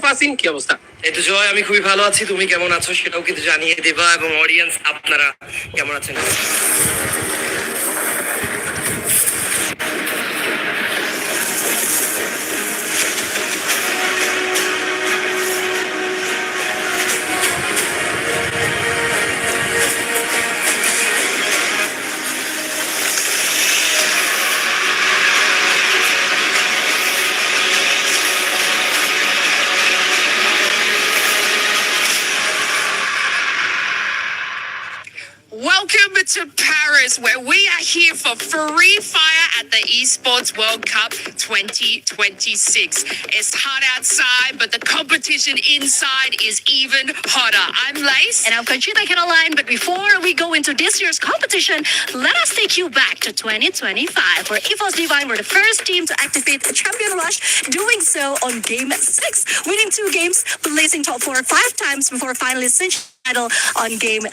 ফাসিন, কি অবস্থা? এই তো জয়, আমি খুবই ভালো আছি। তুমি কেমন আছো সেটাও কিন্তু জানিয়ে দেবা, এবং অডিয়েন্স আপনারা কেমন আছেন? Welcome to Paris, where we are here for Free Fire at the Esports World Cup 2026. It's hot outside, but the competition inside is even hotter. I'm Lace. And I'm Conchita Caroline. But before we go into this year's competition, let us take you back to 2025, where Esports Divine were the first team to activate the Champion Rush, doing so on Game 6, winning 2 games, placing top 4 5 times before finally cinching title on Game 10.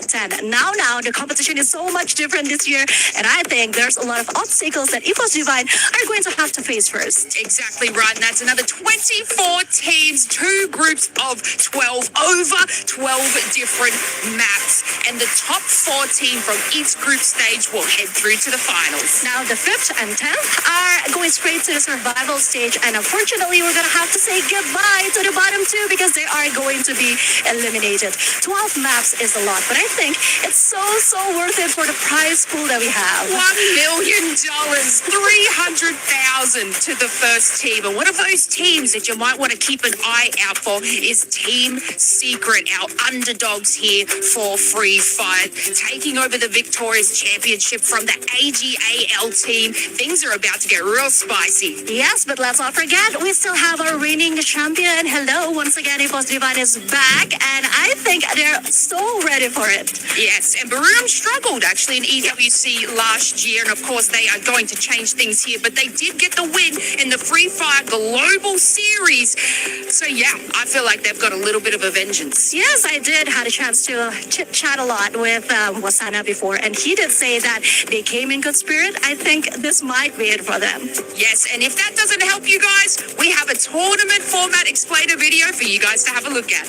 Now, the competition is so much different this year, and I think there's a lot of obstacles that Esports Divine are going to have to face first. Exactly right, and that's another 24 teams, 2 groups of 12, over 12 different maps, and the top 4 team from each group stage will head through to the finals. Now, the 5th and 10th are going straight to the survival stage, and unfortunately, we're going to have to say goodbye to the bottom 2 because they are going to be eliminated. 12 maps is a lot, but I think it's so worth it for the prize pool that we have. $1 million, 300,000 to the first team. And one of those teams that you might want to keep an eye out for is Team Secret, our underdogs here for Free Fire, taking over the Victorious Championship from the AGAL team. Things are about to get real spicy. Yes, but let's not forget, we still have our reigning champion. Hello, once again, Esports Divine is back, and I think they're so ready for it. Yes, and Barum struggled actually in EWC last year, and of course they are going to change things here, but they did get the win in the Free Fire Global Series. So yeah, I feel like they've got a little bit of a vengeance. Yes, I did had a chance to chit-chat a lot with Wasana before, and he did say that they came in good spirit. I think this might be it for them. Yes, and if that doesn't help you guys, we have a tournament format explainer video for you guys to have a look at.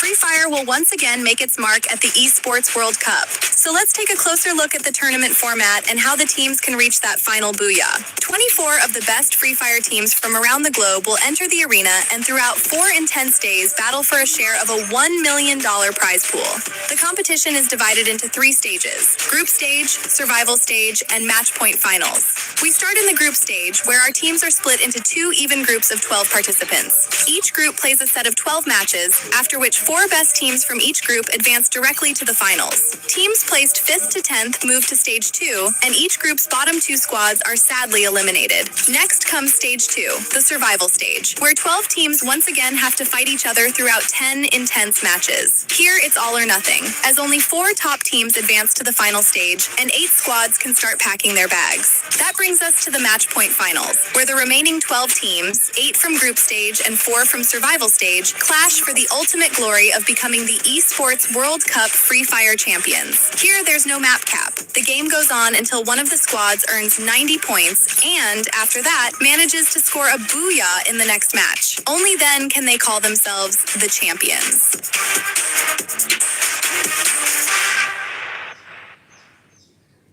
Free Fire will once again make its mark at the Esports World Cup. So let's take a closer look at the tournament format and how the teams can reach that final booyah. 24 of the best Free Fire teams from around the globe will enter the arena and throughout 4 intense days battle for a share of a $1 million prize pool. The competition is divided into 3 stages: group stage, survival stage, and match point finals. We start in the group stage, where our teams are split into 2 even groups of 12 participants. Each group plays a set of 12 matches, after which 4 best teams from each group advance directly to the finals. Teams placed 5th to 10th move to stage 2, and each group's bottom 2 squads are sadly eliminated. Next comes stage 2, the survival stage, where 12 teams once again have to fight each other throughout 10 intense matches. Here it's all or nothing, as only 4 top teams advance to the final stage, and 8 squads can start packing their bags. That brings us to the match point finals, where the remaining 12 teams, 8 from group stage and 4 from survival stage, clash for the ultimate glory of becoming the Esports World Cup Free Fire champions. Here, there's no map cap. The game goes on until one of the squads earns 90 points, and after that, manages to score a booyah in the next match. Only then can they call themselves the champions.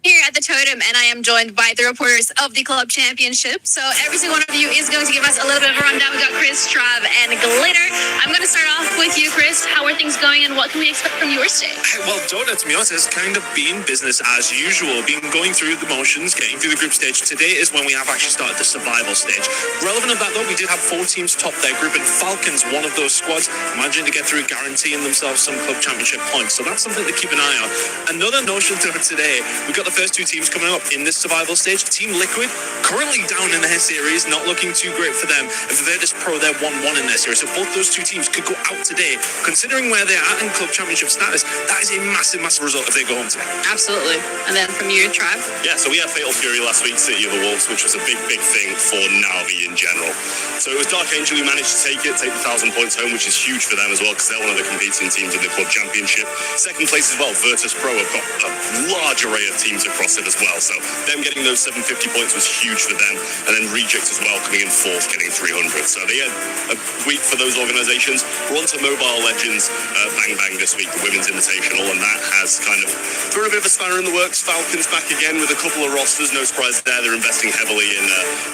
Here at the totem, and I am joined by the reporters of the club championship. So every single one of you is going to give us a little bit of a rundown. We got Chris, Trav, and Glitter. I'm going to start off with you, Chris. How are things going, and what can we expect from your stage? Well, Donna, to be honest, has kind of been business as usual. Been going through the motions, getting through the group stage. Today is when we have actually started the survival stage. Relevant of that, though, we did have 4 teams top their group, and Falcons, one of those squads, managing to get through, guaranteeing themselves some club championship points. So that's something to keep an eye on. Another notion to today, we've got the first 2 teams coming up in this survival stage. Team Liquid, currently down in their series, not looking too great for them. And for Virtus Pro, they're 1-1 in their series. So both those 2 teams could go out today, considering where they're at in club championship status, that is a massive, massive result if they go home today. Absolutely. And then from you, Trav? Yeah, so we had Fatal Fury last week, City of the Wolves, which was a big, big thing for Navi in general. So it was Dark Angel who managed to take the 1,000 points home, which is huge for them as well, because they're one of the competing teams in the club championship. Second place as well, Virtus Pro have got a large array of teams across it as well. So them getting those 750 points was huge for them. And then Reject as well coming in fourth, getting 300. So they had a week for those organisations. We're on to Mobile Legends Bang Bang this week, the Women's Invitational, and that has kind of thrown a bit of a spanner in the works. Falcons back again with a couple of rosters, no surprise there. They're investing heavily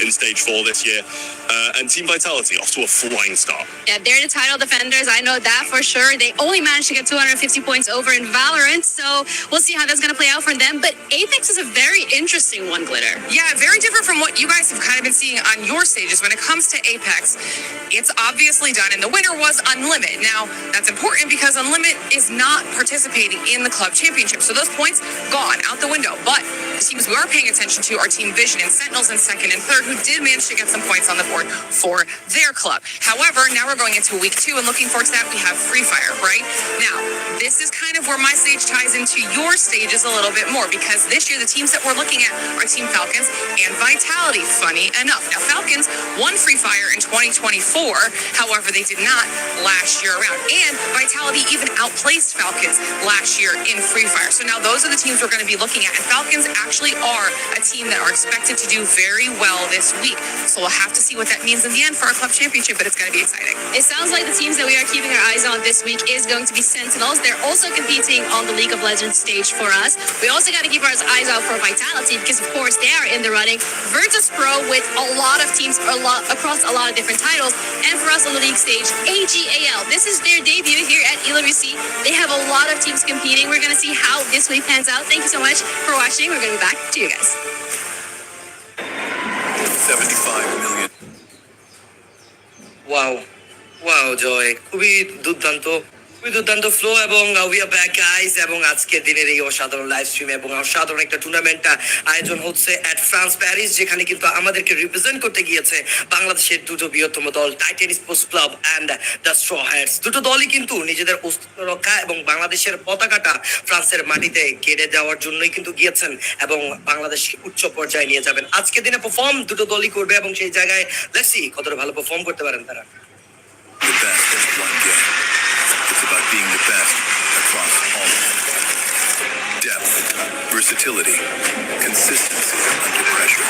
in Stage 4 this year. And Team Vitality off to a flying start. Yeah, they're the title defenders. I know that for sure. They only managed to get 250 points over in Valorant, so we'll see how that's going to play out for them. But Apex is a very interesting one, Glitter. Yeah, very different from what you guys have kind of been seeing on your stages. When it comes to Apex, it's obviously done, and the winner was Unlimit. Now, that's important because Unlimit is not participating in the club championship, so those points gone out the window. But the teams we are paying attention to are Team Vision and Sentinels in second and third, who did manage to get some points on the board for their club. However, now we're going into week 2, and looking forward to that, we have Free Fire, right? Now, this is kind of where my stage ties into your stages a little bit more, because this year the teams that we're looking at are Team Falcons and Vitality, funny enough. Now, Falcons won Free Fire in 2024, however, they did not last year around. And Vitality even outplaced Falcons last year in Free Fire. So now those are the teams we're going to be looking at, and Falcons actually are a team that are expected to do very well this week. So we'll have to see what that means in the end for our club championship, but it's going to be exciting. It sounds like the teams that we are keeping our eyes on this week is going to be Sentinels. They're also competing on the League of Legends stage for us. We also got to keep our eyes out for Vitality because, of course, they are in the running. Virtus Pro with a lot of teams across a lot of different titles. And for us on the league stage, AGAL. This is their debut here at EWC. They have a lot of teams competing. We're going to see how this week pans out. Thank you so much for watching. We're going to be back to you guys. 75 million. Wow জয়, খুবই দুর্দান্ত flow, এবং we are back guys. এবং আজকের দিনের এই অসাধারণ live stream এবং অসাধারণ একটা টুর্নামেন্টটা আয়োজন হচ্ছে এট ফ্রান্স প্যারিস, যেখানে কিন্তু আমাদেরকে রিপ্রেজেন্ট করতে গিয়েছে বাংলাদেশের দুটো বৃহত্তম দল, Titan sports club and the straw hats. দুটো দলই কিন্তু নিজেদের অস্তিত্ব রক্ষা এবং বাংলাদেশের পতাকাটা ফ্রান্সের মাটিতে কেড়ে দেওয়ার জন্যই কিন্তু গিয়েছেন এবং বাংলাদেশকে উচ্চ পর্যায়ে নিয়ে যাবেন। আজকের দিনে পারফর্ম দুটো দলই করবে, এবং সেই জায়গায় লেটস সি কতটা ভালো পারফর্ম করতে পারেন তারা। The best at one game. It's about being the best across all of them. Depth, versatility, consistency under pressure.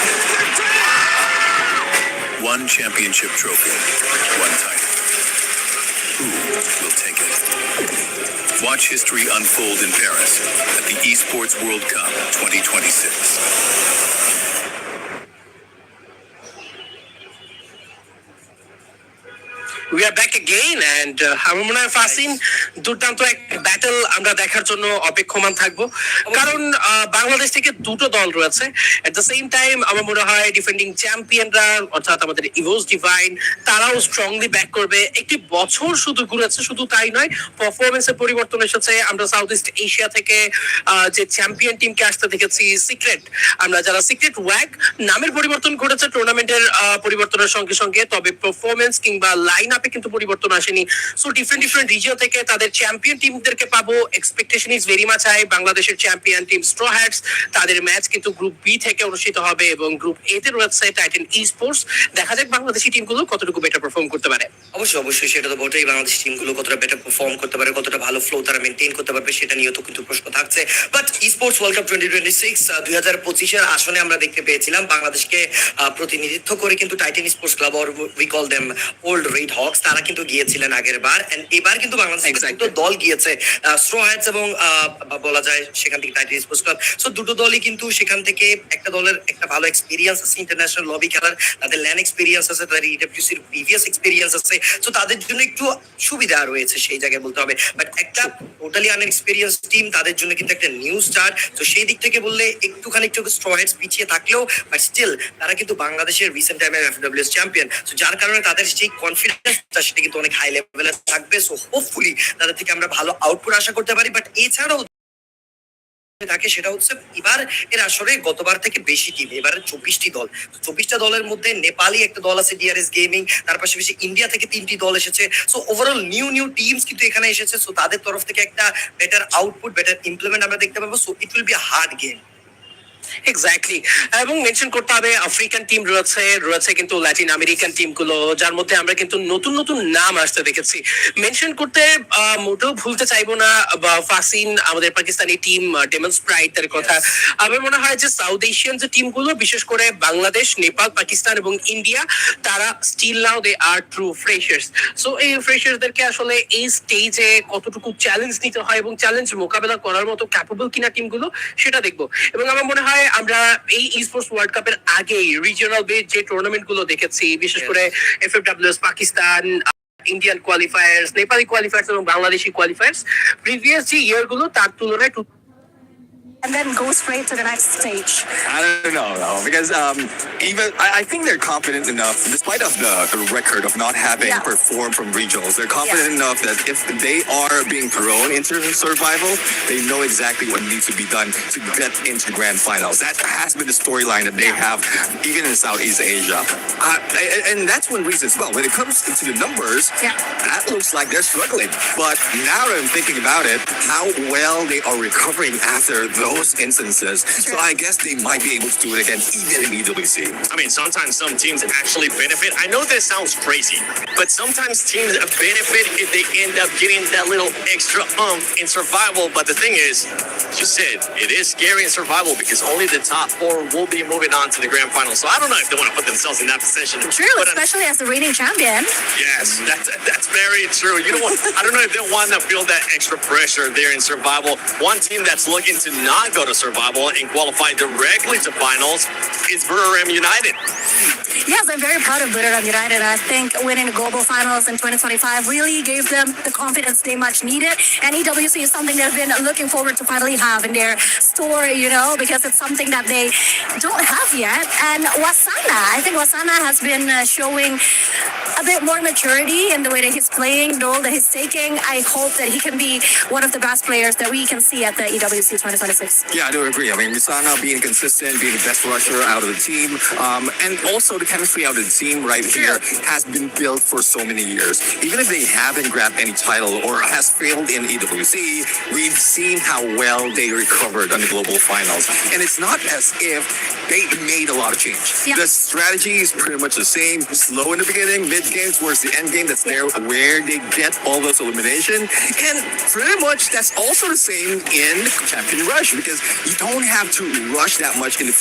One championship trophy, one title. Who will take it? Watch history unfold in Paris at the Esports World Cup 2026. We are back again and আমার মনে হয় ফাসিন দুর্দান্ত এক battle আমরা দেখার জন্য অপেক্ষমান থাকবো, কারণ বাংলাদেশ থেকে দুটো দল রয়েছে। এট দ্য সেম টাইম আমার মনে হয় ডিফেন্ডিং চ্যাম্পিয়নরা অর্থাৎ আমাদের ইভোস ডিভাইন তারাও স্ট্রংলি ব্যাক করবে। একটি বছর শুধু ঘুরেছে, শুধু তাই নয়, পারফরমেন্সের পরিবর্তন এসেছে। আমরা সাউথ ইস্ট এশিয়া থেকে যে চ্যাম্পিয়ন টিমকে আসতে দেখেছি সিক্রেট, আমরা যারা সিক্রেট ওয়াগ নামের পরিবর্তন ঘটেছে টুর্নামেন্টের পরিবর্তনের সঙ্গে সঙ্গে, তবে পারফরমেন্স কিংবা লাইন আপে কিন্তু পরিবর্তন আসেনি। সো ডিফারেন্ট রিজিয়ন থেকে তাদের চ্যাম্পিয়ন টিমদেরকে পাবো, expectation is very much high. বাংলাদেশের চ্যাম্পিয়ন টিম স্ট্র হ্যাটস, তাদের ম্যাচ কিন্তু গ্রুপ বি থেকে অনুষ্ঠিত হবে এবং গ্রুপ এ তে রয়েছে টাইটান স্পোর্টস। দেখা যাক বাংলাদেশি টিমগুলো কতটুকু বেটার পারফর্ম করতে পারে। অবশ্যই সেটা তো বটেই, বাংলাদেশ টিমগুলো কতটা বেটার পারফর্ম করতে পারে, কতটা ভালো ফ্লো তারা মেনটেন করতে পারবে, সেটা নিয়ে তো কিন্তু প্রশ্ন থাকছে। বাট স্পোর্টস ওয়ার্ল্ড কাপ 2026 2025 আসনে আমরা দেখতে পেয়েছিলাম বাংলাদেশকে প্রতিনিধিত্ব করে কিন্তু Titan sports club, or we call them old red Hawks, তারা কিন্তু গিয়েছিলেন আগের বার। এন্ড এবার কিন্তু বাংলাদেশ দুটো দল গিয়েছে, স্ট্র হ্যাটস এবং বলা যায় সেখান থেকে টাইটান স্পোর্টস ক্লাব। সো দুটো দলই কিন্তু সেখান থেকে একটা দলের একটা ভালো এক্সপিরিয়েন্স আছে ইন্টারন্যাশনাল লবি খেলার, তাদের ল্যান্ড এক্সপিরিয়েন্স আছে, তাদের ইডব্লিউসির প্রিভিয়াস এক্সপিরিয়েন্স আছে। সো তাদের জন্য একটু সুবিধা রয়েছে সেই জায়গায় বলতে হবে। বাট একটা টোটালি আনএক্সপিরিয়েন্স টিম, তাদের জন্য কিন্তু একটা নিউ স্টার্ট। তো সেই দিক থেকে বললে একটু স্ট্র হ্যাটস পিছিয়ে থাকলেও বাট স্টিল তারা কিন্তু বাংলাদেশের রিসেন্ট টাইমের এফডব্লিউএস চ্যাম্পিয়ন। সো যার কারণে তাদের সেই কনফিডেন্সটা সেটা কিন্তু অনেক হাই লেভেলে থাকবে। সো হোপফুলি তাদের থেকে আমরা ভালো আউটপুট আশা করতে পারি। বাট এছাড়াও থাকে সেটা হচ্ছে এবার এর আসরে গতবার থেকে বেশি টিম, এবারে 24টি দল। 24টা দলের মধ্যে নেপালি একটা দল আছে ডিআরএস গেমিং, তার পাশাপাশি ইন্ডিয়া থেকে 3টি দল এসেছে। সো ওভারঅল নিউ টিমস কিন্তু এখানে এসেছে। সো তাদের তরফ থেকে একটা বেটার আউটপুট, বেটার ইমপ্লিমেন্ট আমরা দেখতে পাবো। So it will be hard game. Exactly. এবং মেনশন করতে হবে আফ্রিকান টিম রয়েছে কিন্তু ল্যাটিন আমেরিকান টিম গুলো, যার মধ্যে আমরা কিন্তু নতুন নাম আসতে দেখেছি। মেনশন করতে মোটেও ভুলতে চাইবো না ফাসিন, আমাদের পাকিস্তানি টিম ডেমন্স প্রাইড কথা। আমার মনে হয় যে সাউথ এশিয়ান যে টিম গুলো, বিশেষ করে বাংলাদেশ, নেপাল, পাকিস্তান এবং ইন্ডিয়া, তারা স্টিল নাও দে আর ট্রু ফ্রেশার্স। সো এই ফ্রেশার্সদেরকে আসলে এই স্টেজে কতটুকু চ্যালেঞ্জ নিতে হয় এবং চ্যালেঞ্জ মোকাবেলা করার মতো ক্যাপেবল কিনা টিমগুলো, সেটা দেখবো। এবং আমার মনে হয় আমরা এই স্পোর্টস ওয়ার্ল্ড কাপের আগে রিজিওনাল বেস যে টুর্নামেন্ট গুলো দেখেছি, বিশেষ করে FFWS Pakistan, Indian qualifiers, Nepali qualifiers এবং বাংলাদেশি কোয়ালিফায়ার্স, প্রিভিয়াস যে ইয়ার গুলো তার তুলনায় And then go straight to the next stage. I don't know, though, because even I think they're confident enough, despite of the record of not having performed from regionals, they're confident enough that if they are being thrown into survival, they know exactly what needs to be done to get into grand finals. That has been the storyline that they have, even in Southeast Asia. And that's one reason as well. When it comes to the numbers, that looks like they're struggling. But now that I'm thinking about it, how well they are recovering after those instances. So I guess they might be able to do it again, even in EWC. I mean, sometimes some teams actually benefit. I know this sounds crazy, but sometimes teams benefit if they end up getting that little extra in survival. But the thing is, as you said, it is scary in survival because only the top 4 will be moving on to the grand final. So I don't know if they want to put themselves in that position. True, but, especially as the reigning champion. Yes, that's very true. You know what? I don't know if they want to feel that extra pressure there in survival. One team that's looking to not go to survival and qualify directly to finals is Buriram United. Yes, I'm very proud of Buriram United. I think winning the global finals in 2025 really gave them the confidence they much needed. And EWC is something they've been looking forward to finally have in their store, you know, because it's something that they don't have yet. And Wasana, I think Wasana has been showing a bit more maturity in the way that he's playing, the role that he's taking. I hope that he can be one of the best players that we can see at the EWC 2026. Yeah, I do agree. I mean, Misana being consistent, being the best rusher out of the team, and also the chemistry out of the team right here has been built for so many years. Even if they haven't grabbed any title or has failed in EWC, we've seen how well they recovered on the global finals. And it's not as if they made a lot of change. Yeah. The strategy is pretty much the same. Slow in the beginning, mid-game towards the end game, that's there where they get all those elimination. And pretty much that's also the same in Champion Rush, because you don't have to rush that much in the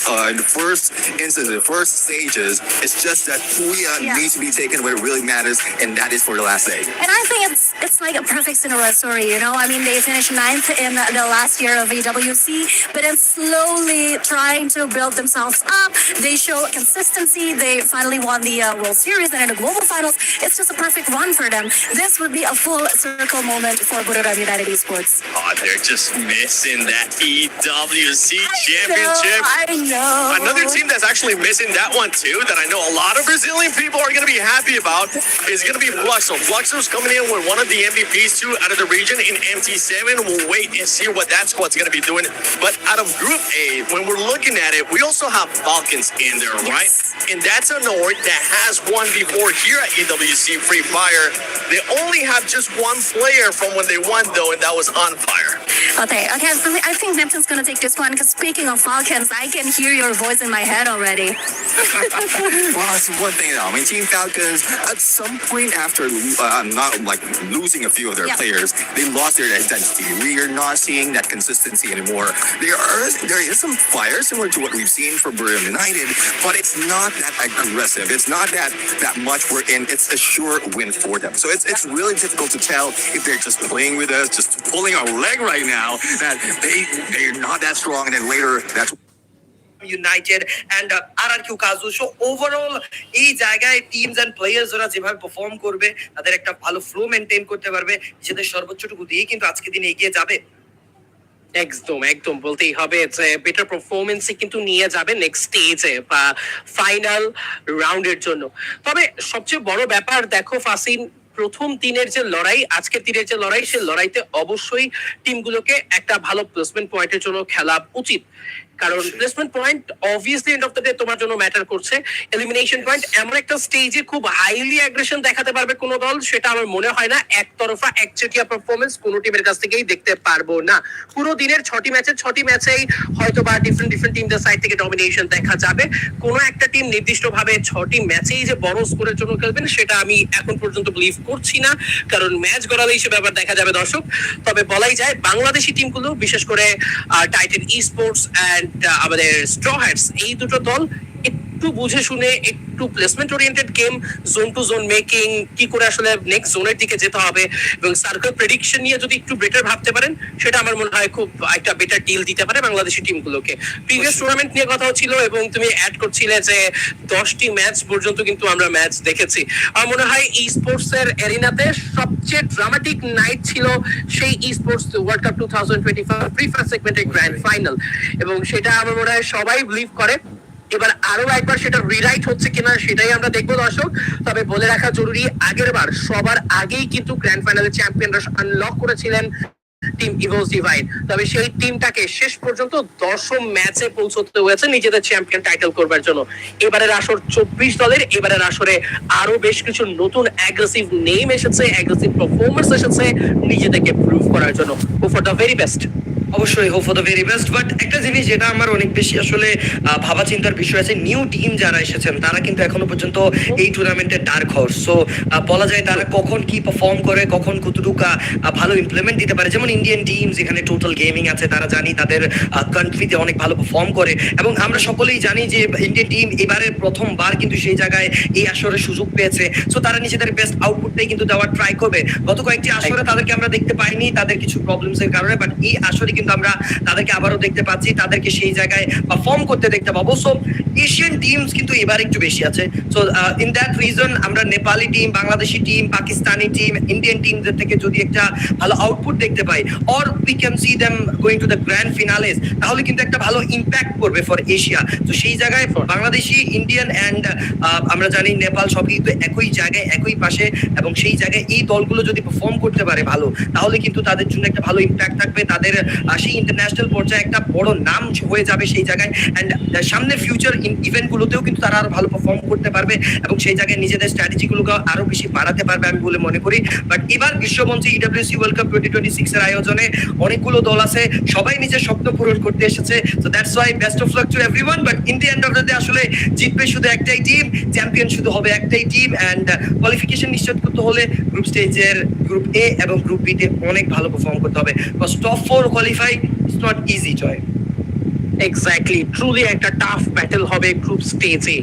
first instance, the first stages. It's just that Puya needs to be taken where it really matters, and that is for the last day. And I think it's like a perfect Cinderella story, you know? I mean, they finished 9th in the last year of EWC, but then slowly trying to build themselves up. They show consistency. They finally won the World Series and in the global finals. It's just a perfect run for them. This would be a full circle moment for Buriram United Esports. Oh, they're just missing that EWC championship. I know. Another team that's actually missing that one too, that I know a lot of Brazilian people are going to be happy about, is going to be Fluxo. Fluxo's coming in with one of the MVPs too out of the region in MT7. We'll wait and see what that squad's going to be doing. But out of Group A, when we're looking at it, we also have Falcons in there, right? And that's a Nord that has won before here at EWC Free Fire. They only have just one player from when they won though, and that was On Fire. Okay. So I think Neptune's gonna take this one because speaking of Falcons, I can hear your voice in my head already. Well, that's one thing though. I mean, Team Falcons, at some point after not like losing a few of their players, they lost their identity. We are not seeing that consistency anymore. There is some fire similar to what we've seen from Buriram United, but it's not that aggressive. It's not that much we're in. It's a sure win for them. So it's really difficult to tell if they're just playing with us, just pulling our leg right now, that they're not that strong, and then later that's United and RRQ Kazu. So overall এই জায়গায় teams and players ওরা যেভাবে perform করবে, তাদের একটা ভালো flow maintain করতে পারবে, নিজেদের সর্বোচ্চটুকু দিয়ে কিন্তু আজকে দিনে এগিয়ে যাবে। একদম বলতেই হবে যে বেটার পারফরমেন্স কিন্তু নিয়ে যাবে নেক্সট স্টেজে বা ফাইনাল রাউন্ডের জন্য। তবে সবচেয়ে বড় ব্যাপার দেখো ফাসিন, প্রথম দিনের যে লড়াই, আজকের দিনের যে লড়াই, সেই লড়াইতে অবশ্যই টিমগুলোকে একটা ভালো প্লেসমেন্ট পয়েন্টের জন্য খেলা উচিত। কারণ placement point obviously end of the day তোমার জন্য ম্যাটার করছে। এলিমিনেশন পয়েন্ট এমন একটা স্টেজে খুব হাইলি অ্যাগ্রেশন দেখাতে পারবে কোনো দল, সেটা আমার মনে হয় না একতরফা একচেটিয়া পারফরমেন্স কোনো টিমের কাছ থেকেই দেখতে পারবো না। পুরো দিনের 6টি ম্যাচেই হয়তো বা ডিফারেন্ট টিমদের সাইড থেকে ডমিনেশন দেখা যাবে। কোনো একটা টিম নির্দিষ্টভাবে 6টি ম্যাচেই যে বড় স্কোরের জন্য খেলবেন সেটা আমি এখন পর্যন্ত বিলিভ করছি না, কারণ ম্যাচ গড়ালেই সে ব্যাপার দেখা যাবে দর্শক। তবে বলাই যায় বাংলাদেশি টিমগুলো, বিশেষ করে টাইটান স্পোর্টস অ্যান্ড আমাদের স্ট্র হ্যাটস, এই দুটো দল একটু বুঝে শুনে, একটু placement oriented game, zone to zone making, কি করে আসলে নেক্সট জোনের দিকে যেতে হবে এবং সার্কেল প্রেডিকশন নিয়ে যদি একটু বেটার ভাবতে পারেন, সেটা আমার মনে হয় খুব একটা বেটার ডিল দিতে পারে বাংলাদেশি টিমগুলোকে। প্রিভিয়াস টুর্নামেন্ট নিয়ে কথা হচ্ছিল এবং তুমি অ্যাড করছিলে যে 10টি ম্যাচ পর্যন্ত কিন্তু আমরা ম্যাচ দেখেছি। আমার মনে হয় ই স্পোর্টস এর এরিনাতে সবচেয়ে ড্রামাটিক নাইট ছিল সেই esports world cup 2025 Free Fire সেগমেন্টের গ্র্যান্ড ফাইনাল, এবং সেটা আমার মনে হয় সবাই বিলিভ করে। এবার আরো একবার সেটা রিরাইট হচ্ছে কিনা সেটাই আমরা দেখবো দর্শক। তবে বলে রাখা জরুরি, আগের বার সবার আগেই কিন্তু গ্র্যান্ড ফাইনালের চ্যাম্পিয়নরা আনলক করেছিলেন টিম ইভোস ডিভাইন। তবে সেই টিমটাকে শেষ পর্যন্ত 10ম ম্যাচে পৌঁছতে হয়েছে নিজেদের চ্যাম্পিয়ন টাইটেল করবার জন্য। এবারের আসর 24 দলের, এবারের আসরে আরো বেশ কিছু নতুন অ্যাগ্রেসিভ নেম এসেছে, অ্যাগ্রেসিভ পারফরমেন্স এসেছে নিজেদেরকে প্রুভ করার জন্য। Hope for the very best. অবশ্যই hope for the very best. But একটা জিনিস যেটা আমার অনেক বেশি আসলে ভাবা চিন্তার বিষয় আছে, নিউ টিম যারা এসেছেন তারা কিন্তু এখনো পর্যন্ত এই টুর্নামেন্টের ডার্ক হর্স। সো বলা যায় তারা কখন কি পারফর্ম করে, কখন কতটুকু ভালো ইমপ্লিমেন্ট দিতে পারে। যেমন ইন্ডিয়ান টিম যেখানে টোটাল গেমিং আছে, তারা জানি তাদের কান্ট্রিতে অনেক ভালো পারফর্ম করে, এবং আমরা সকলেই জানি যে ইন্ডিয়ান টিম এবারে প্রথমবার কিন্তু সেই জায়গায় এই আসরে সুযোগ পেয়েছে। সো তারা নিজেদের বেস্ট আউটপুটটাই কিন্তু দেওয়ার ট্রাই করবে। গত কয়েকটি আসরে তাদেরকে আমরা দেখতে পাইনি তাদের কিছু প্রবলেমস এর কারণে, বাট এই আসরে কিন্তু আমরা তাদেরকে আবারও দেখতে পাচ্ছি, তাদেরকে সেই জায়গায় পারফর্ম করতে দেখতে পাবো। সো এশিয়ান টিমস কিন্তু এবার একটু বেশি আছে। সো ইন দ্যাট রিজন আমরা Nepali team, Bangladeshi team, Pakistani team, Indian টিমদের থেকে যদি একটা ভালো আউটপুট দেখতে পাই, or we can see them going to the grand finales, তাহলে কিন্তু একটা ভালো ইম্প্যাক্ট করবে ফর এশিয়া। তো সেই জায়গায় বাংলাদেশি, ইন্ডিয়ান অ্যান্ড আমরা জানি নেপাল সব কিন্তু একই জায়গায়, একই পাশে, এবং সেই জায়গায় এই দলগুলো যদি পারফর্ম করতে পারে ভালো, তাহলে কিন্তু তাদের জন্য একটা ভালো ইম্প্যাক্ট থাকবে। তাদের সেই ইন্টারন্যাশনাল পর্যায়ে একটা বড় নাম হয়ে যাবে সেই জায়গায়, অ্যান্ড সামনের ফিউচার ইভেন্ট গুলোতেও কিন্তু তারা আরো ভালো পারফর্ম করতে পারবে এবং সেই জায়গায় নিজেদের স্ট্র্যাটেজি গুলোকে আরো বেশি বাড়াতে পারবে আমি বলে মনে করি। বাট এবার বিশ্বমঞ্চে ইডব্লিউসি ওয়ার্ল্ড কাপ 2026 এর আয়োজনে অনেকগুলো দল আছে, সবাই নিজের স্বপ্ন পূরণ করতে এসেছে। So that's why best of luck to everyone. But in the end of the day আসলে জিতবে শুধু একটাই টিম, চ্যাম্পিয়ন শুধু হবে একটাই টিম, অ্যান্ড কোয়ালিফিকেশন নিশ্চিত করতে হলে গ্রুপ স্টেজের গ্রুপ এ এবং গ্রুপ বি তে অনেক ভালো পারফর্ম করতে হবে। Because top 4 qualify it's not easy জয়। এক্স্যাক্টলি, ট্রুলি একটা টাফ ব্যাটেল হবে গ্রুপ স্টেজে।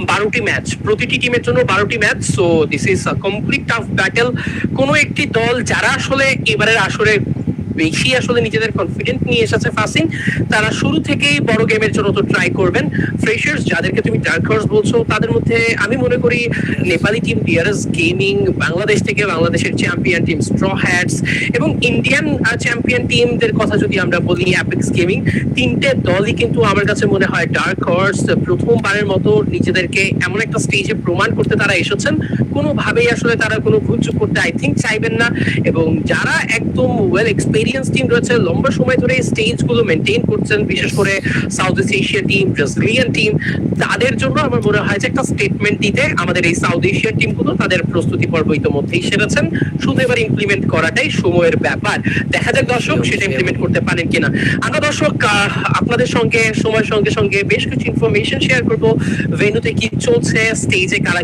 12টি ম্যাচ, প্রতিটি টিমের জন্য 12টি match. So this is a complete tough battle. কোনো একটি দল যারা আসলে এবারের আসরে বেশি আসলে নিজেদের কনফিডেন্ট নিয়ে এসেছে ফাসিং, তারা শুরু থেকেই বড় গেমের জন্য তো ট্রাই করবেন। ফ্রেশার্স যাদেরকে তুমি ডার্ক হর্স বলছো, তাদের মধ্যে আমি মনে করি Nepali team DRS gaming, Bangladesh থেকে বাংলাদেশের চ্যাম্পিয়ন টিম স্ট্র হ্যাটস, এবং ইন্ডিয়ান চ্যাম্পিয়ন টিমদের কথা যদি আমরা বলি অ্যাপেক্স গেমিং, তিনটে দলই কিন্তু আমার কাছে মনে হয় ডার্ক হর্স। প্রথমবারের মতো নিজেদেরকে এমন একটা স্টেজে প্রমাণ করতে তারা এসেছেন, কোনোভাবেই আসলে তারা কোনো ভুলচুক করতে আই থিঙ্ক চাইবেন না। এবং যারা একদম ওয়েল এক্সপেরিয়েন্স টিম রয়েছে, লম্বা সময় ধরে স্টেজ গুলো মেনটেন করছেন, বিশেষ করে south east Asia team, Brazilian team, তাদের জন্য আমার মনে হয় যে একটা স্টেটমেন্ট দিতে আমাদের এই সাউথ এশিয়ান টিমগুলো তাদের প্রস্তুতি পর্ব ইতিমধ্যেই সেরেছেন, শুধু এবার ইমপ্লিমেন্ট করাটাই সময়ের ব্যাপার। দেখা যাক দর্শক সেটা ইমপ্লিমেন্ট করতে পারেন কিনা। আমরা দর্শক আপনাদের সঙ্গে সময়ের সঙ্গে সঙ্গে বেশ কিছু ইনফরমেশন শেয়ার করবো, ভেন্যুতে কি চলছে, স্টেজে কারা